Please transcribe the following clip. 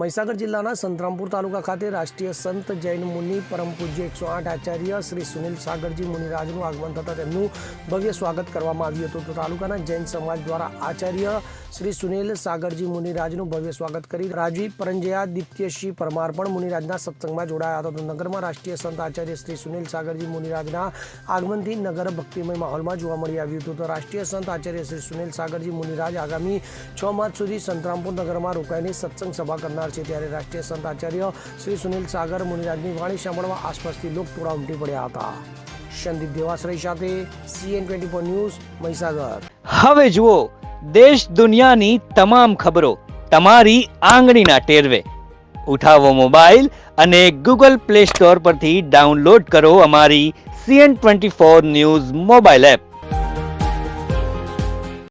મહીસાગર જિલ્લાના સંતરામપુર તાલુકા ખાતે રાષ્ટ્રીય સંત જૈન મુનિ પરમ પૂજ્ય 108 આચાર્ય શ્રી સુનિલ સાગરજી મુનિરાજનું આગમન થતાં તેમનું ભવ્ય સ્વાગત કરવામાં આવ્યું હતું. તો તાલુકાના જૈન સમાજ દ્વારા આચાર્ય શ્રી સુનિલ સાગરજી મુનિરાજનું ભવ્ય સ્વાગત કરી રાજી પરંજયા દિત્યશ્રી પરમાર પણ મુનિરાજના સત્સંગમાં જોડાયા હતા. તો નગરમાં રાષ્ટ્રીય સંત આચાર્ય શ્રી સુનિલ સાગરજી મુનિરાજના આગમનથી નગર ભક્તિમય માહોલમાં જોવા મળી આવ્યું હતું. તો રાષ્ટ્રીય સંત આચાર્ય શ્રી સુનિલ સાગરજી મુનિરાજ આગામી 6 માર્ચ સુધી સંતરામપુર નગરમાં રોકાઈને સત્સંગ સભા કરનાર છે. ત્યારે રાષ્ટ્રીય સંત આચાર્ય શ્રી સુનિલ સાગર મુનિરાજની વાણી સાંભળવા આસપાસથી લોકટોળા ઉમટી પડ્યા હતા. સંદીપ દેવાશ્રય સાથે CN24 ન્યૂઝ મહીસાગર. હવે જુઓ દેશ દુનિયાની તમામ ખબરો તમારી આંગળીના ટેરવે. ઉઠાવો મોબાઈલ અને Google Play Store પરથી ડાઉનલોડ કરો અમારી CN24 ન્યૂઝ મોબાઈલ એપ.